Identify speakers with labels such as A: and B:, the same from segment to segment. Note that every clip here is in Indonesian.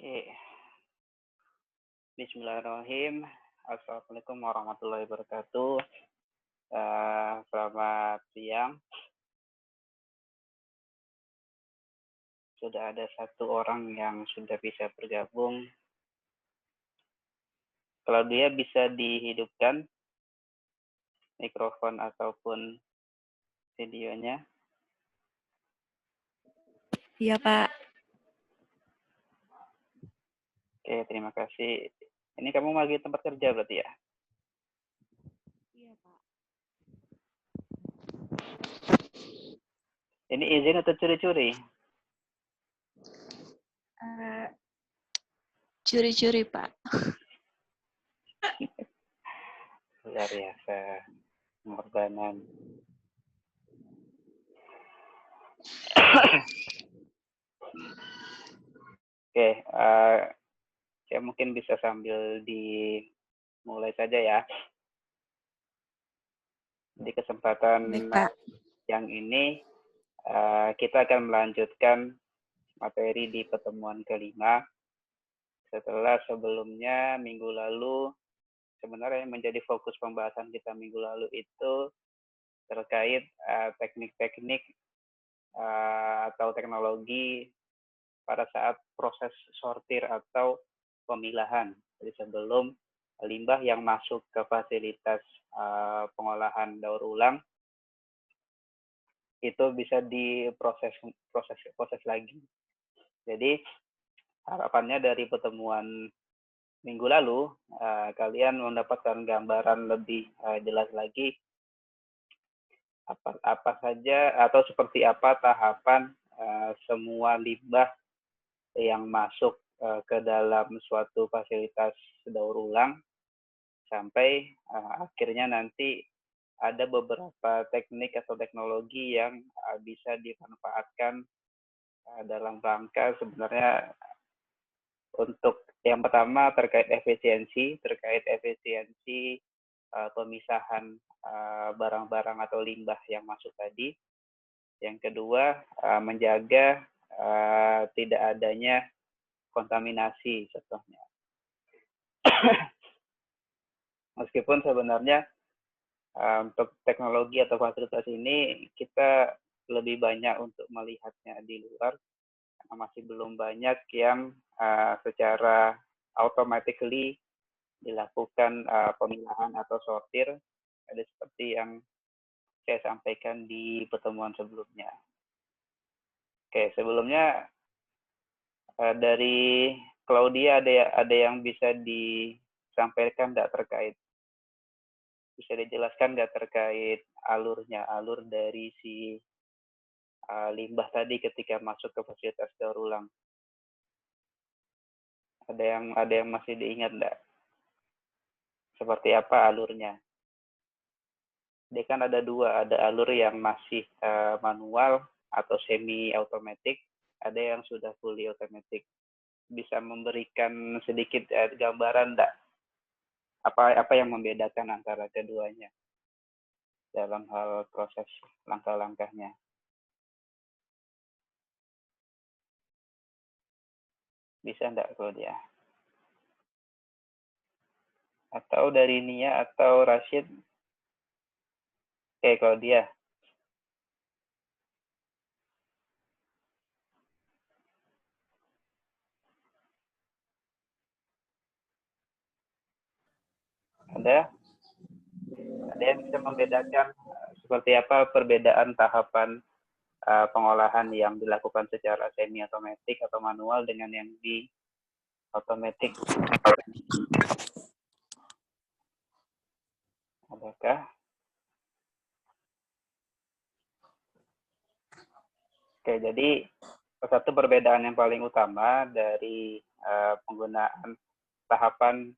A: Oke, Bismillahirrahmanirrahim. Assalamualaikum warahmatullahi wabarakatuh. Selamat siang. Sudah ada satu orang yang sudah bisa bergabung. Kalau dia bisa dihidupkan mikrofon ataupun videonya.
B: Iya, Pak.
A: Oke, terima kasih. Ini kamu lagi tempat kerja berarti ya?
B: Iya, Pak.
A: Ini izin atau curi-curi?
B: Curi-curi, Pak.
A: Luar biasa. Pengorbanan. Oke, saya mungkin bisa sambil dimulai saja ya. Di kesempatan
B: Baik, Pak.
A: yang ini, kita akan melanjutkan materi di pertemuan kelima. Setelah sebelumnya minggu lalu, sebenarnya yang menjadi fokus pembahasan kita minggu lalu itu terkait teknik-teknik atau teknologi pada saat proses sortir atau pemilahan. Jadi sebelum limbah yang masuk ke fasilitas pengolahan daur ulang itu bisa diproses lagi. Jadi harapannya dari pertemuan minggu lalu kalian mendapatkan gambaran lebih jelas lagi apa saja atau seperti apa tahapan semua limbah yang masuk ke dalam suatu fasilitas daur ulang sampai akhirnya nanti ada beberapa teknik atau teknologi yang bisa dimanfaatkan dalam rangka sebenarnya untuk yang pertama terkait efisiensi pemisahan barang-barang atau limbah yang masuk tadi. Yang kedua, menjaga tidak adanya kontaminasi contohnya. Meskipun sebenarnya untuk teknologi atau fasilitas ini kita lebih banyak untuk melihatnya di luar, karena masih belum banyak yang secara automatically dilakukan pemilahan atau sortir, ada seperti yang saya sampaikan di pertemuan sebelumnya. Oke, sebelumnya dari Claudia ada yang bisa disampaikan nggak terkait, bisa dijelaskan nggak terkait alurnya, alur dari si limbah tadi ketika masuk ke fasilitas daur ulang? Ada yang masih diingat nggak? Seperti apa alurnya? Dia kan ada dua, ada alur yang masih manual atau semi automatic, ada yang sudah fully automatic. Bisa memberikan sedikit gambaran enggak apa yang membedakan antara keduanya dalam hal proses langkah-langkahnya? Bisa enggak Claudia? Atau dari Nia atau Rashid? Oke, Claudia. Ada yang bisa membedakan seperti apa perbedaan tahapan pengolahan yang dilakukan secara semi otomatis atau manual dengan yang di otomatis? Adakah? Oke, jadi satu perbedaan yang paling utama dari penggunaan tahapan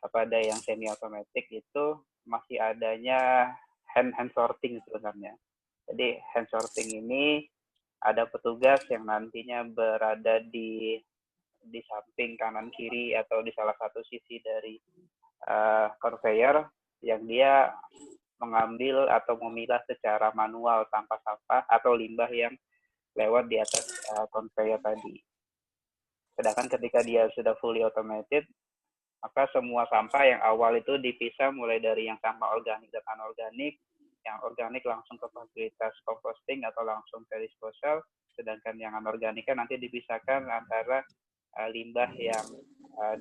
A: pada yang semi otomatis itu masih adanya hand sorting sebenarnya. Jadi hand sorting ini ada petugas yang nantinya berada di samping kanan kiri atau di salah satu sisi dari conveyor yang dia mengambil atau memilah secara manual tanpa sampah atau limbah yang lewat di atas conveyor tadi. Sedangkan ketika dia sudah fully automated, maka semua sampah yang awal itu dipisah mulai dari yang sampah organik dan anorganik. Yang organik langsung ke fasilitas composting atau langsung ke disposal, sedangkan yang anorganik kan nanti dipisahkan antara limbah yang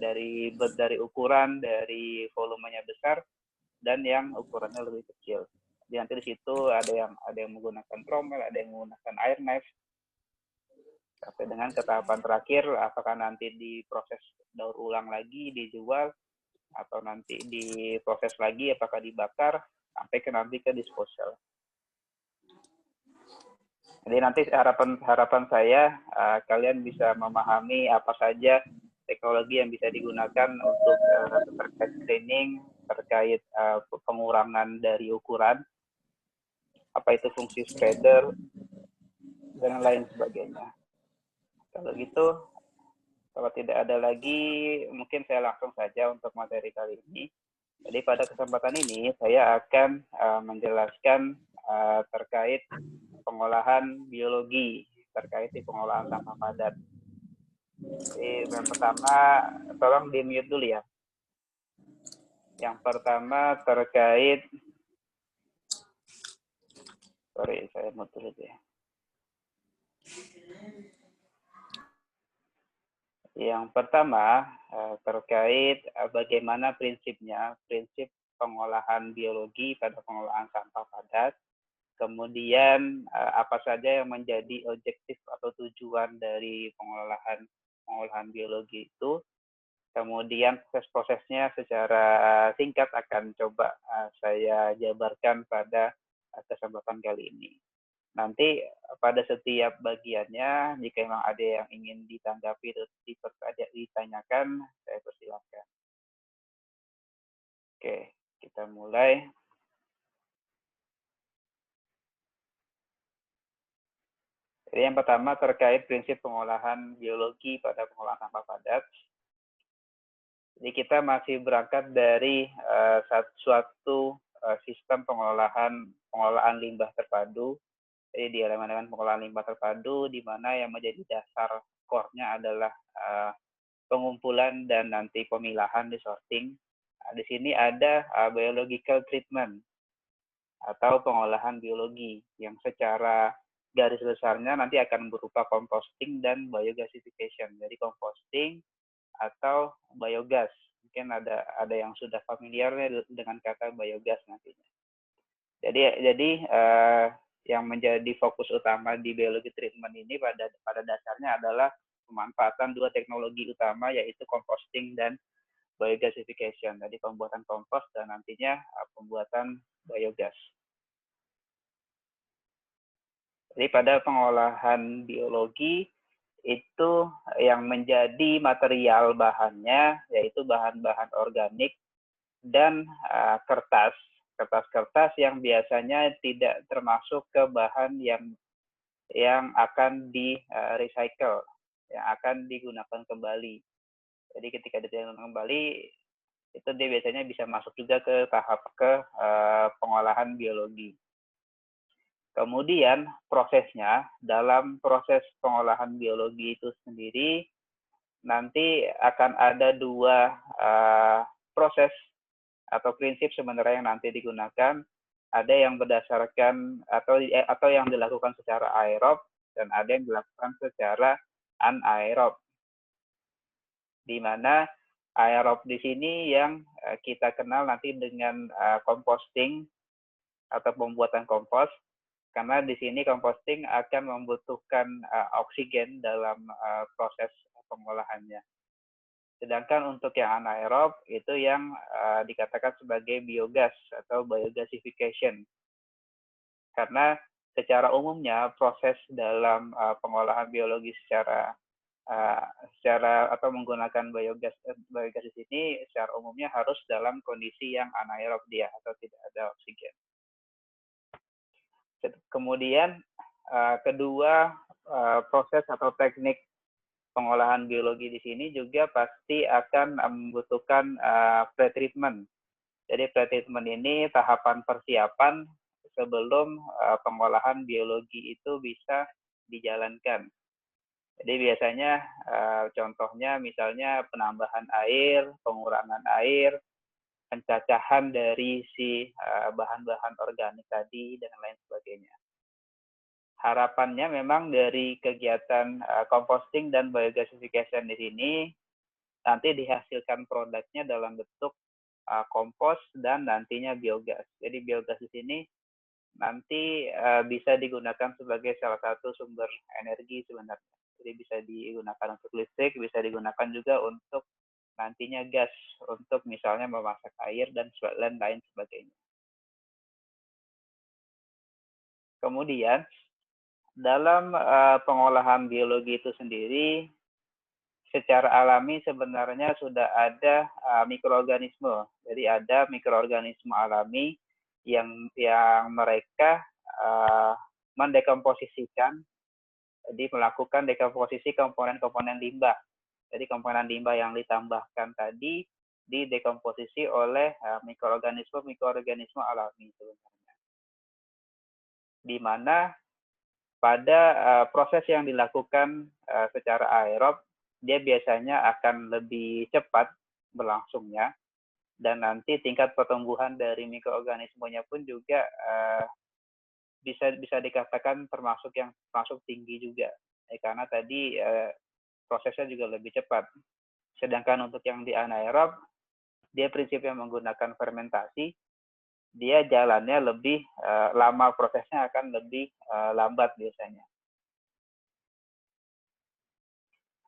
A: dari ukuran, dari volumenya besar, dan yang ukurannya lebih kecil. Jadi nanti di situ ada yang menggunakan trommel, ada yang menggunakan air knife, sampai dengan ke tahapan terakhir, apakah nanti diproses daur ulang lagi, dijual, atau nanti diproses lagi, apakah dibakar, sampai nanti ke disposal. Jadi nanti harapan saya kalian bisa memahami apa saja teknologi yang bisa digunakan untuk terkait screening, terkait pengurangan dari ukuran, apa itu fungsi spreader, dan lain sebagainya. Kalau gitu, kalau tidak ada lagi, mungkin saya langsung saja untuk materi kali ini. Jadi pada kesempatan ini saya akan menjelaskan terkait pengolahan biologi, terkait pengolahan sampah padat. Jadi yang pertama, tolong di-mute dulu ya. Yang pertama terkait, sorry saya mute dulu ya. Yang pertama terkait bagaimana prinsip pengolahan biologi pada pengolahan sampah padat. Kemudian apa saja yang menjadi objektif atau tujuan dari pengolahan biologi itu. Kemudian proses-prosesnya secara singkat akan coba saya jabarkan pada kesempatan kali ini. Nanti pada setiap bagiannya, jika memang ada yang ingin ditanggapi atau ditanyakan, saya persilakan. Oke, kita mulai. Jadi yang pertama terkait prinsip pengolahan biologi pada pengolahan sampah padat. Jadi kita masih berangkat dari suatu sistem pengolahan limbah terpadu. Jadi di elemen pengolahan limbah terpadu, di mana yang menjadi dasar core-nya adalah pengumpulan dan nanti pemilahan di sorting. Di sini ada biological treatment atau pengolahan biologi yang secara garis besarnya nanti akan berupa composting dan biogasification. Jadi composting atau biogas. Mungkin ada yang sudah familiar dengan kata biogas nantinya. Jadi yang menjadi fokus utama di biologi treatment ini pada dasarnya adalah pemanfaatan dua teknologi utama, yaitu composting dan biogasification. Jadi pembuatan kompos dan nantinya pembuatan biogas. Jadi pada pengolahan biologi itu yang menjadi material bahannya yaitu bahan-bahan organik dan kertas yang biasanya tidak termasuk ke bahan yang akan di recycle, yang akan digunakan kembali. Jadi ketika digunakan kembali, itu dia biasanya bisa masuk juga ke tahap pengolahan biologi. Kemudian prosesnya, dalam proses pengolahan biologi itu sendiri, nanti akan ada dua proses atau prinsip sebenarnya yang nanti digunakan. Ada yang berdasarkan atau yang dilakukan secara aerob dan ada yang dilakukan secara anaerob. Di mana aerob di sini yang kita kenal nanti dengan composting atau pembuatan kompos, karena di sini composting akan membutuhkan oksigen dalam proses pengolahannya. Sedangkan untuk yang anaerob itu yang dikatakan sebagai biogas atau biogasification. Karena secara umumnya proses dalam pengolahan biologi secara atau menggunakan biogas di sini secara umumnya harus dalam kondisi yang anaerob dia atau tidak ada oksigen. Kemudian kedua proses atau teknik pengolahan biologi di sini juga pasti akan membutuhkan pretreatment. Jadi pretreatment ini tahapan persiapan sebelum pengolahan biologi itu bisa dijalankan. Jadi biasanya contohnya misalnya penambahan air, pengurangan air, pencacahan dari si bahan-bahan organik tadi, dan lain sebagainya. Harapannya memang dari kegiatan composting dan biogasification di sini nanti dihasilkan produknya dalam bentuk kompos dan nantinya biogas. Jadi biogas di sini nanti bisa digunakan sebagai salah satu sumber energi sebenarnya. Jadi bisa digunakan untuk listrik, bisa digunakan juga untuk nantinya gas, untuk misalnya memasak air dan lain sebagainya. Kemudian, dalam pengolahan biologi itu sendiri, secara alami sebenarnya sudah ada mikroorganisme. Jadi ada mikroorganisme alami yang mereka mendekomposisikan, jadi melakukan dekomposisi komponen-komponen limbah. Jadi komponen limbah yang ditambahkan tadi didekomposisi oleh mikroorganisme alami sebenarnya. Di mana pada proses yang dilakukan secara aerob, dia biasanya akan lebih cepat berlangsungnya, dan nanti tingkat pertumbuhan dari mikroorganismenya pun juga bisa dikatakan termasuk tinggi juga, karena tadi prosesnya juga lebih cepat. Sedangkan untuk yang di anaerob, dia prinsipnya menggunakan fermentasi, dia jalannya lebih lama, prosesnya akan lebih lambat biasanya.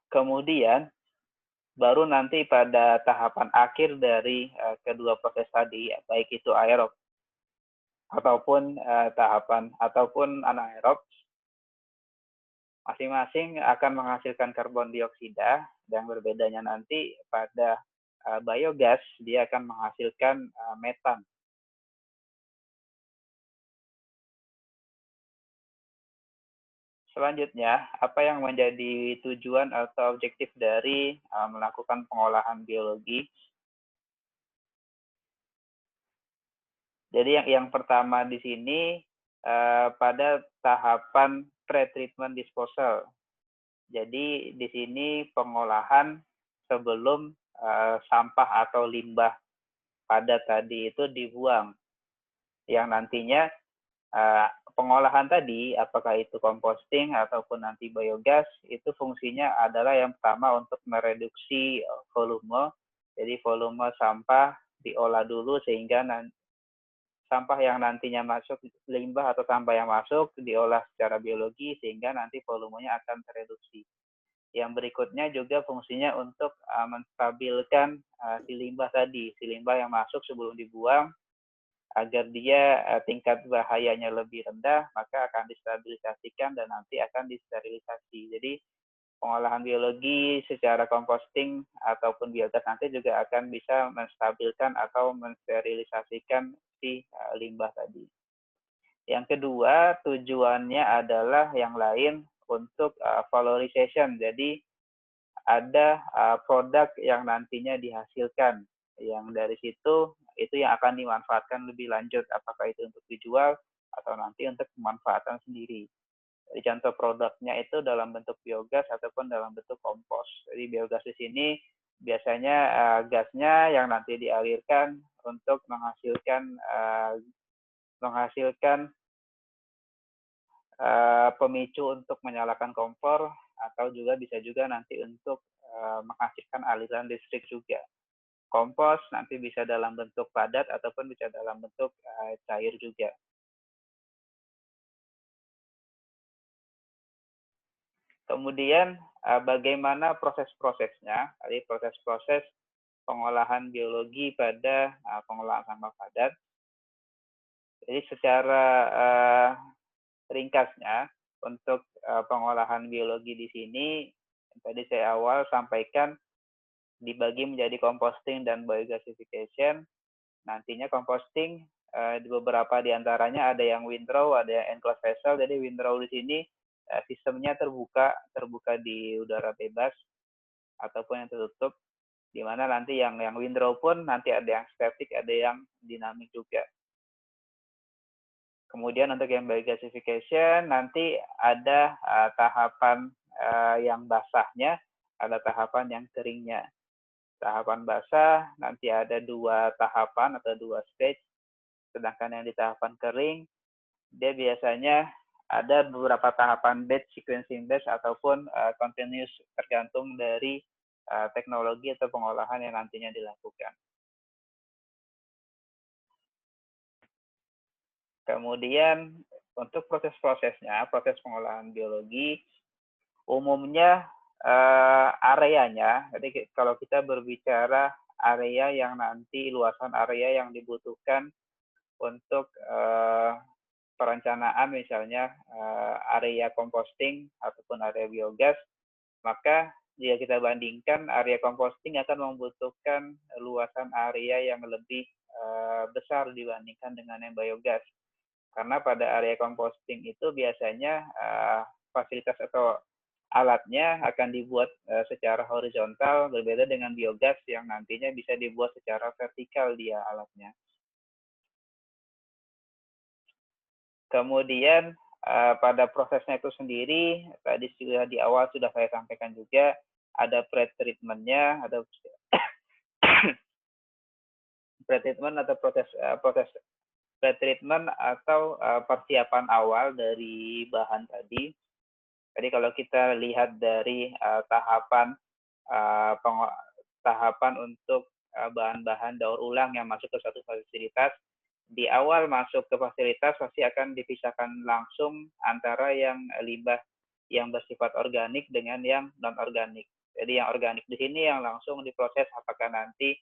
A: Kemudian baru nanti pada tahapan akhir dari kedua proses tadi, baik itu aerob ataupun anaerob, masing-masing akan menghasilkan karbon dioksida, dan berbedanya nanti pada biogas dia akan menghasilkan metan. Selanjutnya, apa yang menjadi tujuan atau objektif dari melakukan pengolahan biologi? Jadi yang pertama di sini pada tahapan pre-treatment disposal. Jadi di sini pengolahan sebelum sampah atau limbah padat tadi itu dibuang. Yang nantinya pengolahan tadi, apakah itu composting ataupun nanti biogas, itu fungsinya adalah yang pertama untuk mereduksi volume. Jadi volume sampah diolah dulu sehingga sampah yang nantinya masuk, limbah atau sampah yang masuk diolah secara biologi sehingga nanti volumenya akan tereduksi. Yang berikutnya juga fungsinya untuk menstabilkan si limbah tadi, si limbah yang masuk sebelum dibuang, agar dia tingkat bahayanya lebih rendah, maka akan distabilisasikan dan nanti akan disterilisasi. Jadi pengolahan biologi secara composting ataupun biogas nanti juga akan bisa menstabilkan atau mensterilisasikan si limbah tadi. Yang kedua, tujuannya adalah yang lain untuk valorization. Jadi ada produk yang nantinya dihasilkan, yang dari situ itu yang akan dimanfaatkan lebih lanjut, apakah itu untuk dijual atau nanti untuk pemanfaatan sendiri. Jadi contoh produknya itu dalam bentuk biogas ataupun dalam bentuk kompos. Jadi biogas di sini biasanya gasnya yang nanti dialirkan untuk menghasilkan pemicu untuk menyalakan kompor, atau juga bisa juga nanti untuk menghasilkan aliran listrik juga. Kompos nanti bisa dalam bentuk padat ataupun bisa dalam bentuk cair juga. Kemudian bagaimana proses-prosesnya? Tadi proses-proses pengolahan biologi pada pengolahan sampah padat. Jadi secara ringkasnya untuk pengolahan biologi di sini, yang tadi saya awal sampaikan, dibagi menjadi composting dan biogasification. Nantinya composting di beberapa diantaranya ada yang windrow, ada yang enclosed vessel. Jadi windrow di sini sistemnya terbuka di udara bebas ataupun yang tertutup, di mana nanti yang windrow pun nanti ada yang static, ada yang dinamik juga. Kemudian untuk yang biogasification nanti ada tahapan yang basahnya, ada tahapan yang keringnya. Tahapan basah nanti ada 2 tahapan atau 2 stage, sedangkan yang di tahapan kering, dia biasanya ada beberapa tahapan batch, sequencing batch, ataupun continuous, tergantung dari teknologi atau pengolahan yang nantinya dilakukan. Kemudian untuk proses-prosesnya, proses pengolahan biologi, umumnya areanya, jadi kalau kita berbicara area yang nanti, luasan area yang dibutuhkan untuk perencanaan, misalnya area composting ataupun area biogas, maka jika kita bandingkan, area composting akan membutuhkan luasan area yang lebih besar dibandingkan dengan yang biogas. Karena pada area composting itu biasanya fasilitas atau alatnya akan dibuat secara horizontal, berbeda dengan biogas yang nantinya bisa dibuat secara vertikal dia alatnya. Kemudian pada prosesnya itu sendiri, tadi sudah di awal sudah saya sampaikan juga, ada pre-treatment-nya, ada pre-treatment atau proses pre-treatment atau persiapan awal dari bahan tadi. Jadi kalau kita lihat dari tahapan untuk bahan-bahan daur ulang yang masuk ke suatu fasilitas, di awal masuk ke fasilitas pasti akan dipisahkan langsung antara yang limbah yang bersifat organik dengan yang non-organik. Jadi yang organik di sini yang langsung diproses apakah nanti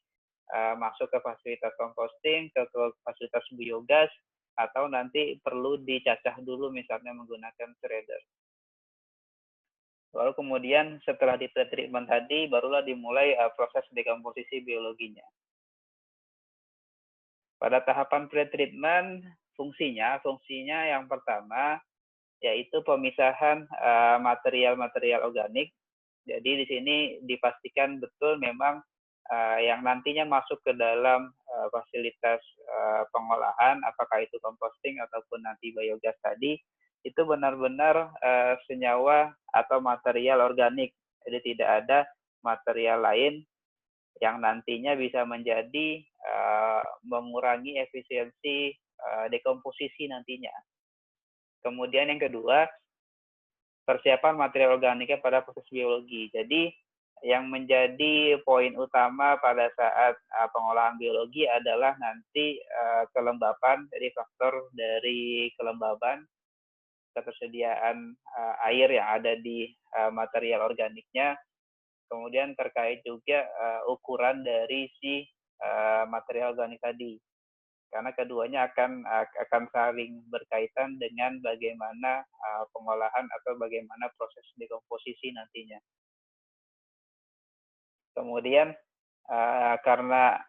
A: masuk ke fasilitas composting, ke fasilitas biogas, atau nanti perlu dicacah dulu misalnya menggunakan shredder. Lalu kemudian setelah di pre-treatment tadi, barulah dimulai proses dekomposisi biologinya. Pada tahapan pre-treatment, fungsinya yang pertama yaitu pemisahan material-material organik. Jadi di sini dipastikan betul memang yang nantinya masuk ke dalam fasilitas pengolahan, apakah itu composting ataupun nanti biogas tadi, itu benar-benar senyawa atau material organik. Jadi tidak ada material lain yang nantinya bisa menjadi mengurangi efisiensi dekomposisi nantinya. Kemudian yang kedua, persiapan material organiknya pada proses biologi. Jadi yang menjadi poin utama pada saat pengolahan biologi adalah nanti kelembapan, jadi faktor dari kelembaban, ketersediaan air yang ada di material organiknya, kemudian terkait juga ukuran dari si material organik tadi. Karena keduanya akan saling berkaitan dengan bagaimana pengolahan atau bagaimana proses dekomposisi nantinya. Kemudian karena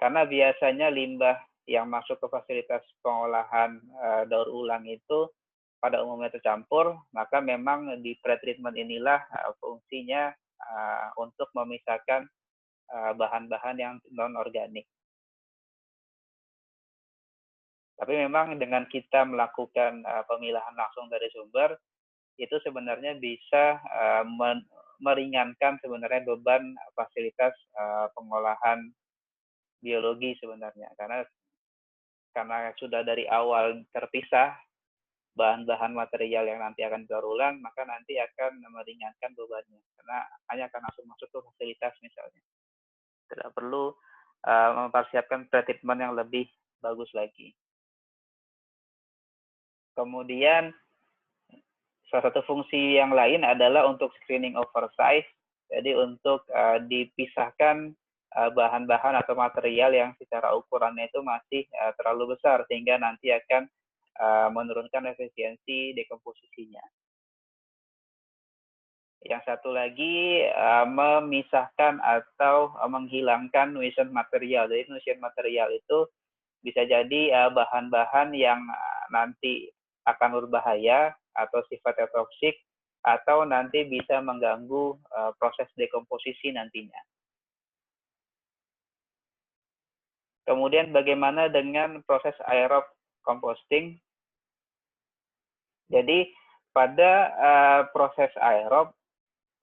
A: biasanya limbah yang masuk ke fasilitas pengolahan daur ulang itu pada umumnya tercampur, maka memang di pre-treatment inilah fungsinya untuk memisahkan bahan-bahan yang non-organik. Tapi memang dengan kita melakukan pemilahan langsung dari sumber, itu sebenarnya bisa meringankan sebenarnya beban fasilitas pengolahan biologi sebenarnya. Karena sudah dari awal terpisah bahan-bahan material yang nanti akan didaur ulang, maka nanti akan meringankan bebannya. Karena hanya akan langsung masuk ke fasilitas misalnya. Tidak perlu mempersiapkan pre-treatment yang lebih bagus lagi. Kemudian salah satu fungsi yang lain adalah untuk screening oversize. Jadi untuk dipisahkan bahan-bahan atau material yang secara ukurannya itu masih terlalu besar sehingga nanti akan menurunkan efisiensi dekomposisinya. Yang satu lagi memisahkan atau menghilangkan nuisance material. Jadi nuisance material itu bisa jadi bahan-bahan yang nanti akan berbahaya atau sifatnya toksik atau nanti bisa mengganggu proses dekomposisi nantinya. Kemudian bagaimana dengan proses aerob composting? Jadi pada proses aerob,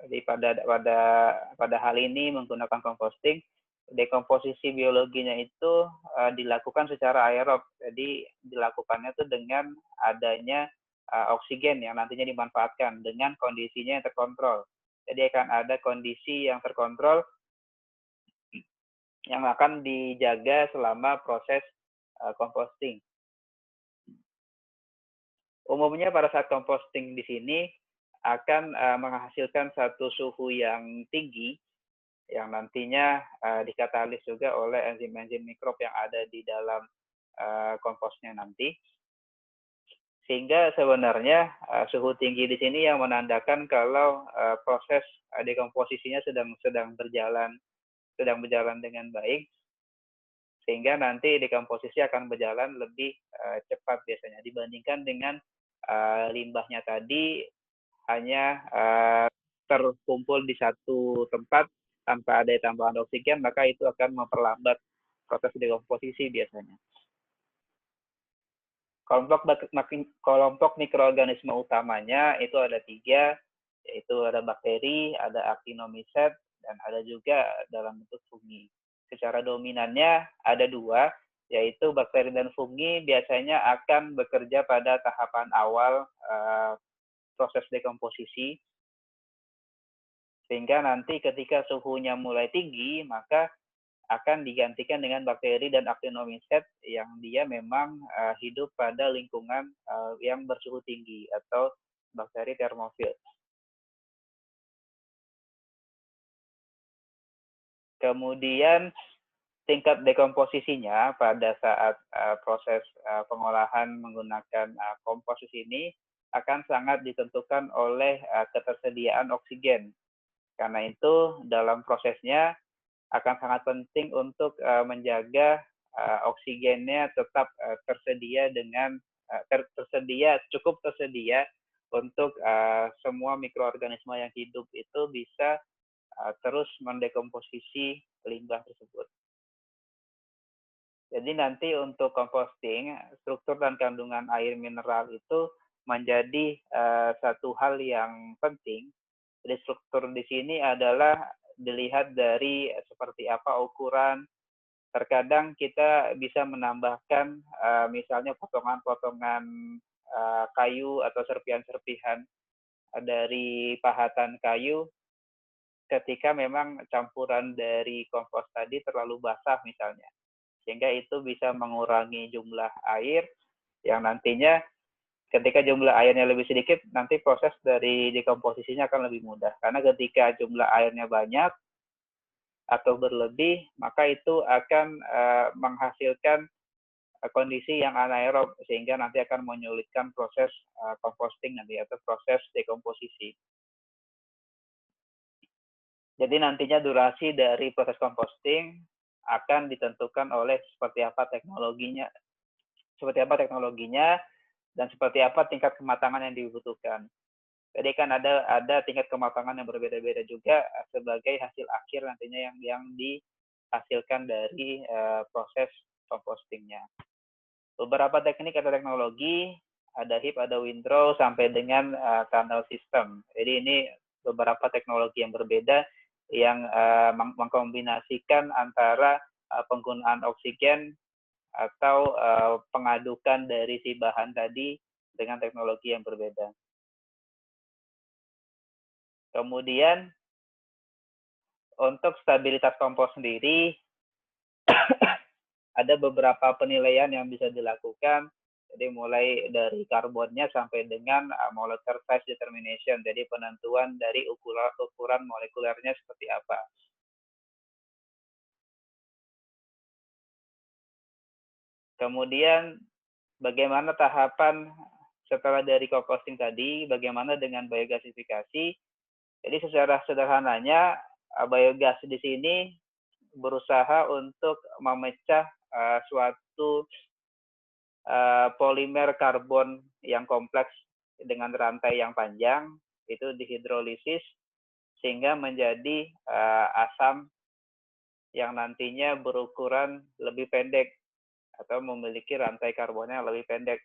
A: jadi pada hal ini menggunakan composting, dekomposisi biologinya itu dilakukan secara aerob. Jadi dilakukannya itu dengan adanya oksigen yang nantinya dimanfaatkan dengan kondisinya yang terkontrol. Jadi akan ada kondisi yang terkontrol yang akan dijaga selama proses composting. Umumnya pada saat composting di sini akan menghasilkan satu suhu yang tinggi yang nantinya dikatalis juga oleh enzim-enzim mikrob yang ada di dalam komposnya nanti. Sehingga sebenarnya suhu tinggi di sini yang menandakan kalau proses dekomposisinya sedang berjalan dengan baik, sehingga nanti dekomposisi akan berjalan lebih cepat biasanya dibandingkan dengan limbahnya tadi hanya terkumpul di satu tempat tanpa ada tambahan oksigen, maka itu akan memperlambat proses dekomposisi biasanya. Kelompok mikroorganisme utamanya itu ada 3, yaitu ada bakteri, ada actinomycet, dan ada juga dalam bentuk fungi. Secara dominannya ada 2, yaitu bakteri dan fungi biasanya akan bekerja pada tahapan awal proses dekomposisi, sehingga nanti ketika suhunya mulai tinggi, maka akan digantikan dengan bakteri dan actinomycet yang dia memang hidup pada lingkungan yang bersuhu tinggi atau bakteri termofil. Kemudian tingkat dekomposisinya pada saat proses pengolahan menggunakan kompos ini akan sangat ditentukan oleh ketersediaan oksigen. Karena itu dalam prosesnya akan sangat penting untuk menjaga oksigennya tetap tersedia cukup tersedia untuk semua mikroorganisme yang hidup itu bisa terus mendekomposisi limbah tersebut. Jadi nanti untuk composting, struktur dan kandungan air mineral itu menjadi satu hal yang penting. Jadi struktur di sini adalah dilihat dari seperti apa ukuran. Terkadang kita bisa menambahkan misalnya potongan-potongan kayu atau serpihan-serpihan dari pahatan kayu ketika memang campuran dari kompos tadi terlalu basah misalnya. Sehingga itu bisa mengurangi jumlah air yang nantinya ketika jumlah airnya lebih sedikit, nanti proses dari dekomposisinya akan lebih mudah. Karena ketika jumlah airnya banyak atau berlebih, maka itu akan menghasilkan kondisi yang anaerob, sehingga nanti akan menyulitkan proses composting nanti atau proses dekomposisi. Jadi nantinya durasi dari proses composting akan ditentukan oleh seperti apa teknologinya dan seperti apa tingkat kematangan yang dibutuhkan. Jadi kan ada tingkat kematangan yang berbeda-beda juga sebagai hasil akhir nantinya yang dihasilkan dari proses compostingnya. Beberapa teknik atau teknologi, ada HIP, ada windrow, sampai dengan tunnel system. Jadi ini beberapa teknologi yang berbeda yang mengkombinasikan antara penggunaan oksigen atau pengadukan dari si bahan tadi dengan teknologi yang berbeda. Kemudian untuk stabilitas kompos sendiri ada beberapa penilaian yang bisa dilakukan. Jadi mulai dari karbonnya sampai dengan molecular size determination. Jadi penentuan dari ukuran molekulernya seperti apa. Kemudian bagaimana tahapan setelah dari composting tadi, bagaimana dengan biogasifikasi. Jadi secara sederhananya biogas di sini berusaha untuk memecah suatu polimer karbon yang kompleks dengan rantai yang panjang, itu dihidrolisis sehingga menjadi asam yang nantinya berukuran lebih pendek atau memiliki rantai karbonnya lebih pendek.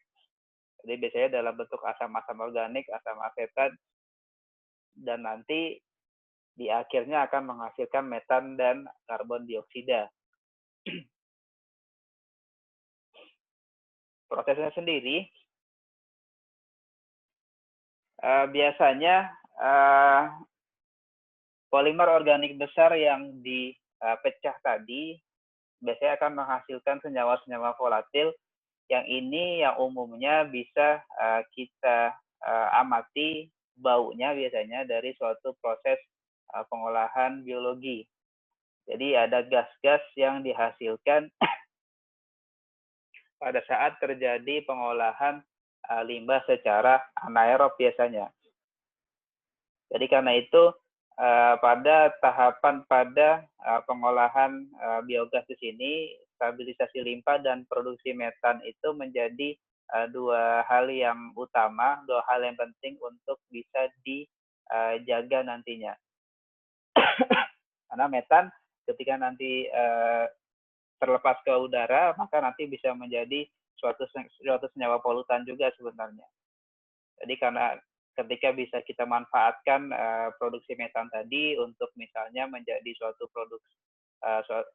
A: Jadi biasanya dalam bentuk asam-asam organik, asam asetat, dan nanti di akhirnya akan menghasilkan metan dan karbon dioksida. Prosesnya sendiri biasanya polimer organik besar yang dipecah tadi biasanya akan menghasilkan senyawa-senyawa volatil yang ini yang umumnya bisa kita amati baunya biasanya dari suatu proses pengolahan biologi. Jadi ada gas-gas yang dihasilkan pada saat terjadi pengolahan limbah secara anaerob biasanya. Jadi karena itu pada tahapan pengolahan biogas di sini, stabilisasi limbah dan produksi metan itu menjadi dua hal yang utama, dua hal yang penting untuk bisa dijaga nantinya. Karena metan ketika nanti terlepas ke udara, maka nanti bisa menjadi suatu senyawa polutan juga sebenarnya. Jadi karena ketika bisa kita manfaatkan produksi metan tadi untuk misalnya menjadi suatu produk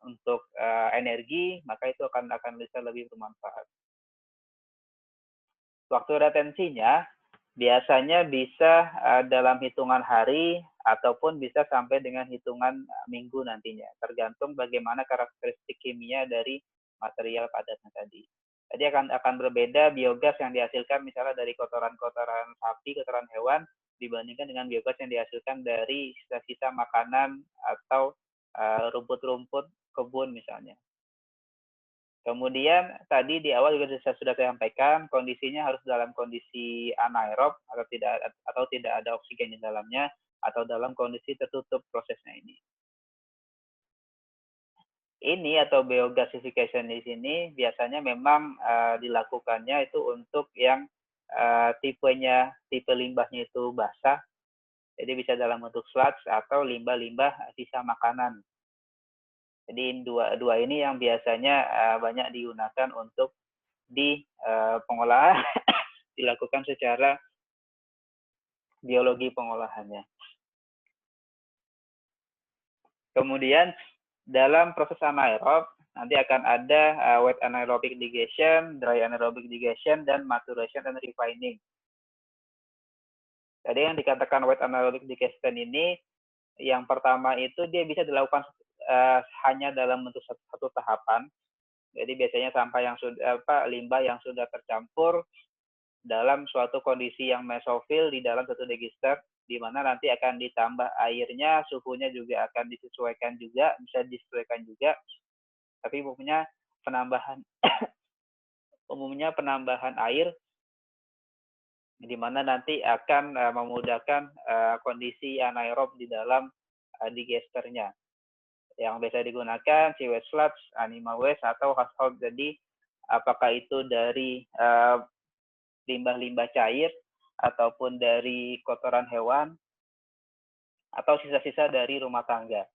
A: untuk energi, maka itu akan bisa lebih bermanfaat. Waktu retensinya biasanya bisa dalam hitungan hari ataupun bisa sampai dengan hitungan minggu nantinya, tergantung bagaimana karakteristik kimia dari material padatnya tadi. Jadi akan berbeda biogas yang dihasilkan misalnya dari kotoran-kotoran sapi, kotoran hewan, dibandingkan dengan biogas yang dihasilkan dari sisa-sisa makanan atau rumput-rumput kebun misalnya. Kemudian tadi di awal juga saya sudah sampaikan kondisinya harus dalam kondisi anaerob atau tidak ada oksigen di dalamnya atau dalam kondisi tertutup prosesnya ini. Ini atau biogasification di sini biasanya memang dilakukannya itu untuk yang tipe limbahnya itu basah, jadi bisa dalam bentuk sludge atau limbah-limbah sisa makanan. Jadi dua ini yang biasanya banyak digunakan untuk di pengolahan dilakukan secara biologi pengolahannya. Kemudian dalam proses anaerob nanti akan ada wet anaerobic digestion, dry anaerobic digestion, dan maturation and refining. Jadi yang dikatakan wet anaerobic digestion ini, yang pertama itu dia bisa dilakukan hanya dalam bentuk satu tahapan. Jadi biasanya sampah yang limbah yang sudah tercampur dalam suatu kondisi yang mesofil di dalam satu digester, di mana nanti akan ditambah airnya, suhunya juga akan disesuaikan juga, bisa disesuaikan juga. Tapi umumnya penambahan air di mana nanti akan memudahkan kondisi anaerob di dalam digesternya. Yang biasa digunakan sewage sludge, animal waste, atau household. Jadi apakah itu dari limbah-limbah cair ataupun dari kotoran hewan atau sisa-sisa dari rumah tangga.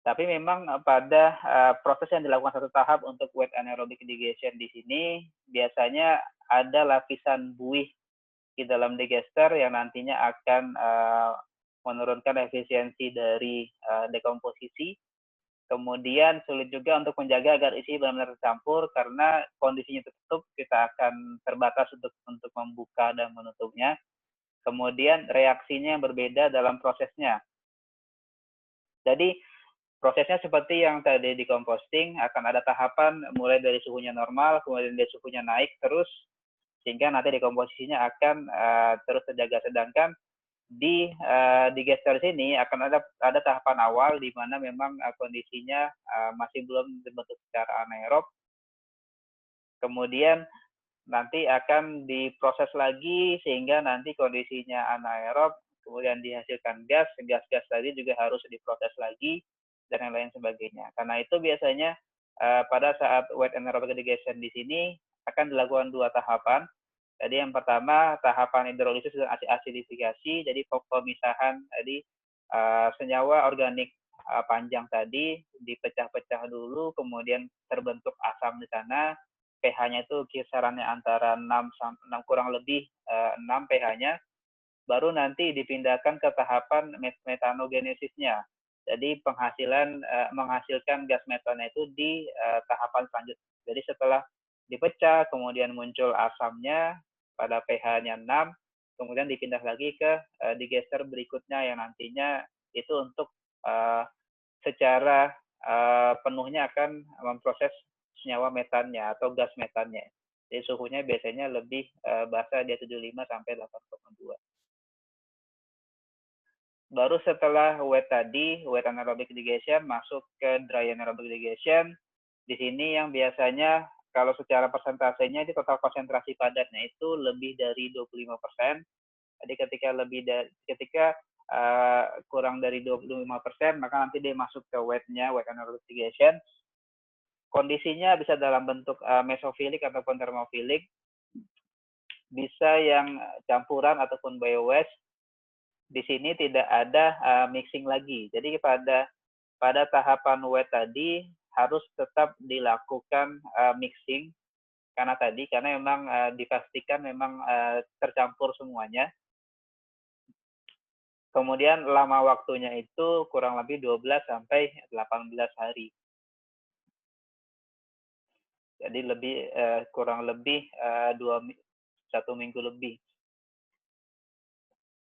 A: Tapi memang pada proses yang dilakukan satu tahap untuk wet anaerobic digestion di sini biasanya ada lapisan buih di dalam digester yang nantinya akan menurunkan efisiensi dari dekomposisi. Kemudian sulit juga untuk menjaga agar isi benar-benar tercampur karena kondisinya tertutup, kita akan terbatas untuk membuka dan menutupnya. Kemudian reaksinya yang berbeda dalam prosesnya. Jadi prosesnya seperti yang tadi di composting, akan ada tahapan mulai dari suhunya normal, kemudian dari suhunya naik terus, sehingga nanti dekomposisinya akan terus terjaga. Sedangkan di digester sini akan ada tahapan awal di mana memang kondisinya masih belum dibentuk secara anaerob. Kemudian nanti akan diproses lagi sehingga nanti kondisinya anaerob, kemudian dihasilkan gas tadi juga harus diproses lagi dan yang lain sebagainya. Karena itu biasanya pada saat wet anaerobic digestion di sini akan dilakukan dua tahapan. Jadi yang pertama tahapan hidrolisis dan asidifikasi, jadi pemisahan tadi senyawa organik panjang tadi dipecah-pecah dulu, kemudian terbentuk asam di sana, pH-nya itu kisarannya antara 6 kurang lebih 6 pH-nya, baru nanti dipindahkan ke tahapan metanogenesisnya. Jadi menghasilkan gas metannya itu di tahapan selanjutnya. Jadi setelah dipecah, kemudian muncul asamnya pada pH-nya 6, kemudian dipindah lagi ke digester berikutnya yang nantinya itu untuk secara penuhnya akan memproses senyawa metannya atau gas metannya. Jadi suhunya biasanya lebih basah di 75 sampai 8,2. Baru setelah wet tadi, wet anaerobic digestion, masuk ke dry anaerobic digestion. Di sini yang biasanya kalau secara persentasenya di total konsentrasi padatnya itu lebih dari 25%. Jadi ketika kurang dari 25%, maka nanti dia masuk ke wetnya, wet anaerobic digestion. Kondisinya bisa dalam bentuk mesofilik ataupun termofilik, bisa yang campuran ataupun biowaste. Di sini tidak ada mixing lagi. Jadi pada tahapan wet tadi harus tetap dilakukan mixing karena memang dipastikan memang tercampur semuanya. Kemudian lama waktunya itu kurang lebih 12 sampai 18 hari. Jadi kurang lebih 1 minggu lebih.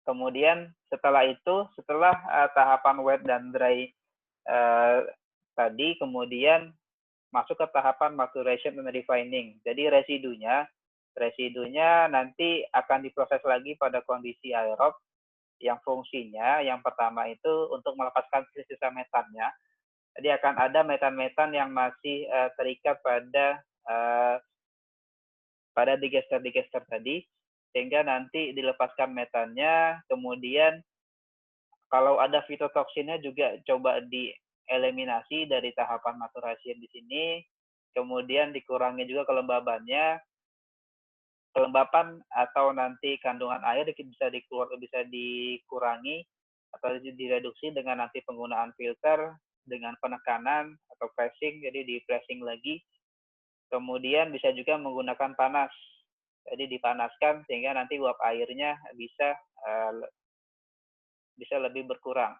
A: Kemudian setelah tahapan wet dan dry tadi, kemudian masuk ke tahapan maturation and refining. Jadi residunya nanti akan diproses lagi pada kondisi aerob yang fungsinya yang pertama itu untuk melepaskan sisa metannya. Jadi akan ada metan-metan yang masih terikat pada digester tadi, sehingga nanti dilepaskan metannya. Kemudian kalau ada fitotoksinnya juga coba dieliminasi dari tahapan maturasi di sini. Kemudian dikurangi juga kelembapan atau nanti kandungan air bisa dikurangi atau direduksi dengan nanti penggunaan filter dengan penekanan atau pressing, jadi di pressing lagi. Kemudian bisa juga menggunakan panas, jadi dipanaskan sehingga nanti uap airnya bisa lebih berkurang.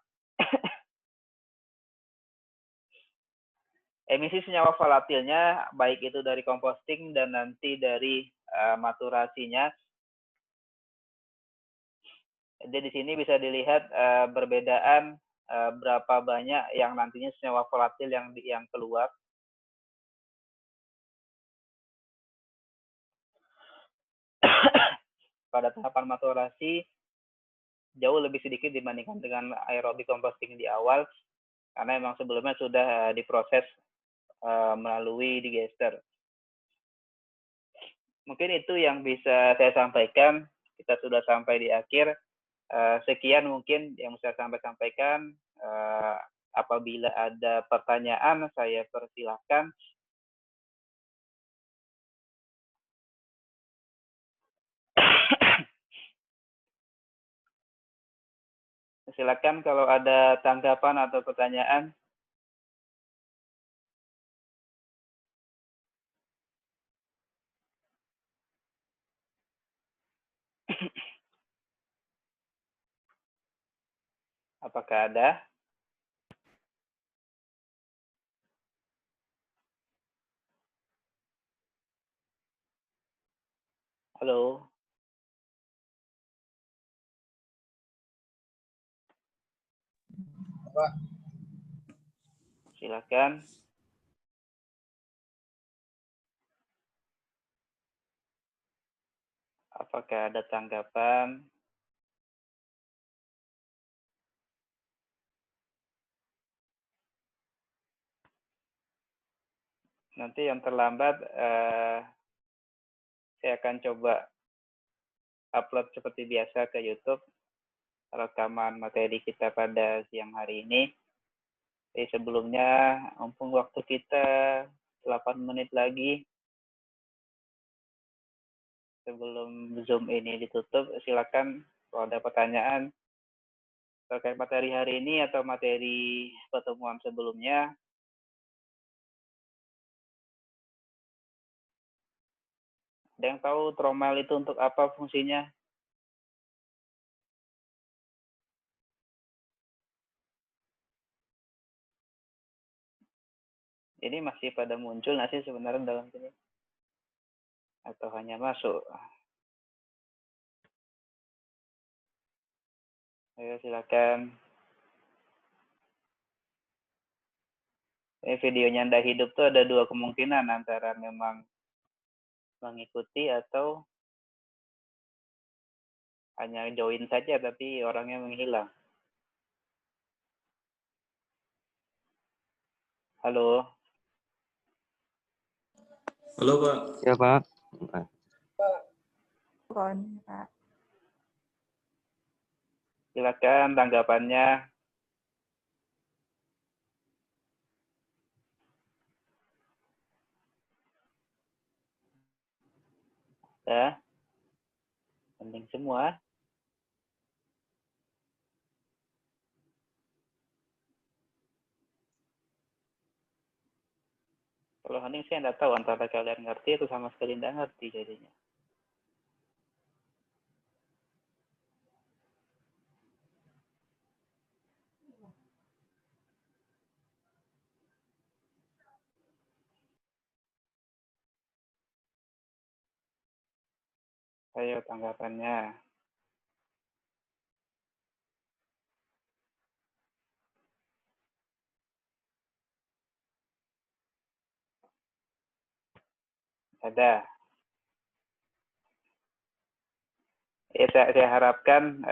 A: Emisi senyawa volatilnya baik itu dari composting dan nanti dari maturasinya. Jadi di sini bisa dilihat perbedaan berapa banyak yang nantinya senyawa volatil yang keluar. Pada tahapan maturasi jauh lebih sedikit dibandingkan dengan aerobic composting di awal, karena memang sebelumnya sudah diproses melalui digester. Mungkin itu yang bisa saya sampaikan. Kita sudah sampai di akhir. Sekian mungkin yang saya sampaikan. Apabila ada pertanyaan, saya persilahkan. Silakan kalau ada tanggapan atau pertanyaan. Apakah ada? Halo.
C: Pak.
A: Silakan. Apakah ada tanggapan? Nanti yang terlambat saya akan coba upload seperti biasa ke YouTube rekaman materi kita pada siang hari ini. Jadi sebelumnya, mumpung waktu kita 8 menit lagi sebelum Zoom ini ditutup, silakan kalau ada pertanyaan terkait materi hari ini atau materi pertemuan sebelumnya. Ada yang tahu tromel itu untuk apa fungsinya? Ini masih pada muncul nggak sih sebenarnya dalam sini? Atau hanya masuk? Ayo silakan. Ini videonya Anda hidup tuh ada dua kemungkinan, antara memang mengikuti atau hanya join saja tapi orangnya menghilang. Halo.
C: Halo Pak.
D: Ya Pak.
B: Pak.
A: Silakan tanggapannya. Ya. Penting semua. Kalau hening sih Anda tahu antara kalian ngerti atau sama sekali tidak ngerti jadinya. Ayo tanggapannya. Ada. Ya, saya harapkan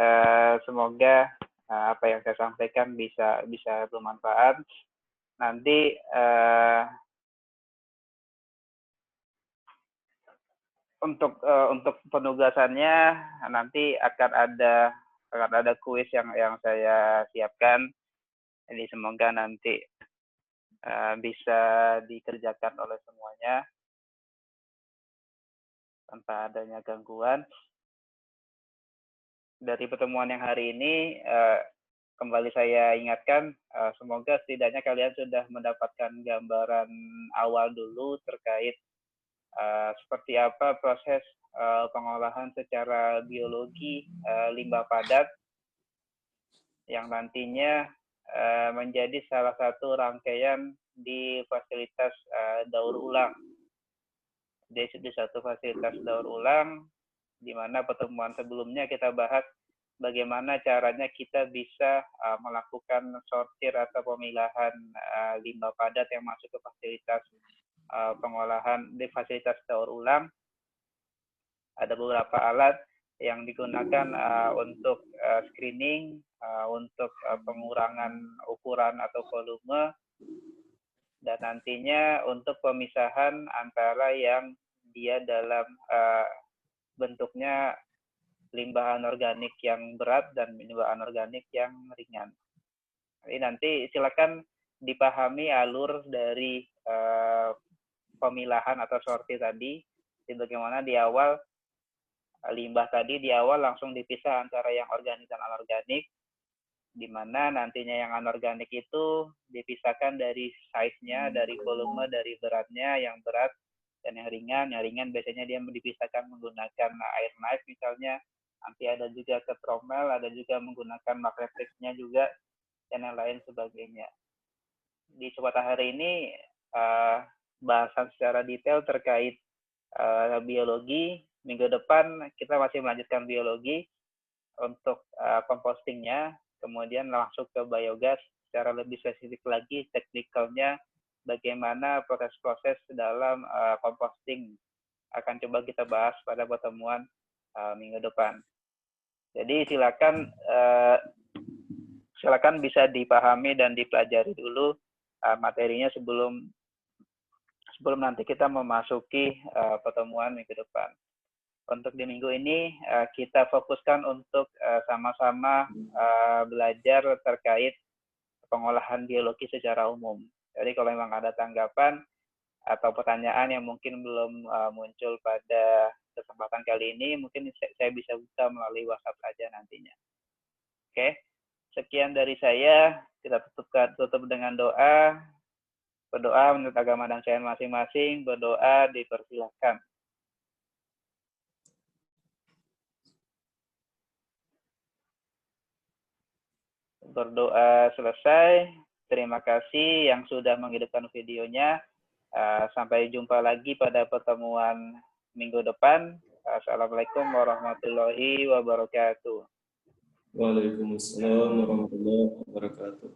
A: semoga apa yang saya sampaikan bisa bermanfaat. Nanti untuk penugasannya nanti akan ada kuis yang saya siapkan. Jadi semoga nanti bisa dikerjakan oleh semuanya tanpa adanya gangguan. Dari pertemuan yang hari ini, kembali saya ingatkan, semoga setidaknya kalian sudah mendapatkan gambaran awal dulu terkait seperti apa proses pengolahan secara biologi limbah padat yang nantinya menjadi salah satu rangkaian di fasilitas daur ulang. Di satu fasilitas daur ulang, di mana pertemuan sebelumnya kita bahas bagaimana caranya kita bisa melakukan sortir atau pemilahan limbah padat yang masuk ke fasilitas pengolahan di fasilitas daur ulang. Ada beberapa alat yang digunakan untuk screening, untuk pengurangan ukuran atau volume, dan nantinya untuk pemisahan antara yang dia dalam bentuknya limbah anorganik yang berat dan limbah anorganik yang ringan. Jadi nanti silakan dipahami alur dari pemilahan atau sortir tadi. Jadi bagaimana di awal limbah tadi di awal langsung dipisah antara yang organik dan anorganik, di mana nantinya yang anorganik itu dipisahkan dari size-nya, dari volume, dari beratnya, yang berat dan yang ringan. Yang ringan biasanya dia dipisahkan menggunakan air knife misalnya. Nanti ada juga ke tromel, ada juga menggunakan magnetrisnya juga, dan yang lain sebagainya. Di kesempatan hari ini bahasan secara detail terkait biologi. Minggu depan kita masih melanjutkan biologi untuk compostingnya, kemudian langsung ke biogas secara lebih spesifik lagi teknikalnya bagaimana proses-proses dalam composting akan coba kita bahas pada pertemuan minggu depan. Jadi silakan bisa dipahami dan dipelajari dulu materinya sebelum nanti kita memasuki pertemuan minggu depan. Untuk di minggu ini kita fokuskan untuk sama-sama belajar terkait pengolahan biologi secara umum. Jadi kalau memang ada tanggapan atau pertanyaan yang mungkin belum muncul pada kesempatan kali ini, mungkin saya bisa buka melalui WhatsApp saja nantinya. Oke, sekian dari saya. Kita tutup dengan doa. Berdoa menurut agama dan syariat masing-masing. Berdoa dipersilahkan. berdoa selesai. Terima kasih yang sudah menghidupkan videonya. Sampai jumpa lagi pada pertemuan minggu depan. Assalamualaikum warahmatullahi wabarakatuh.
C: Waalaikumsalam warahmatullahi wabarakatuh.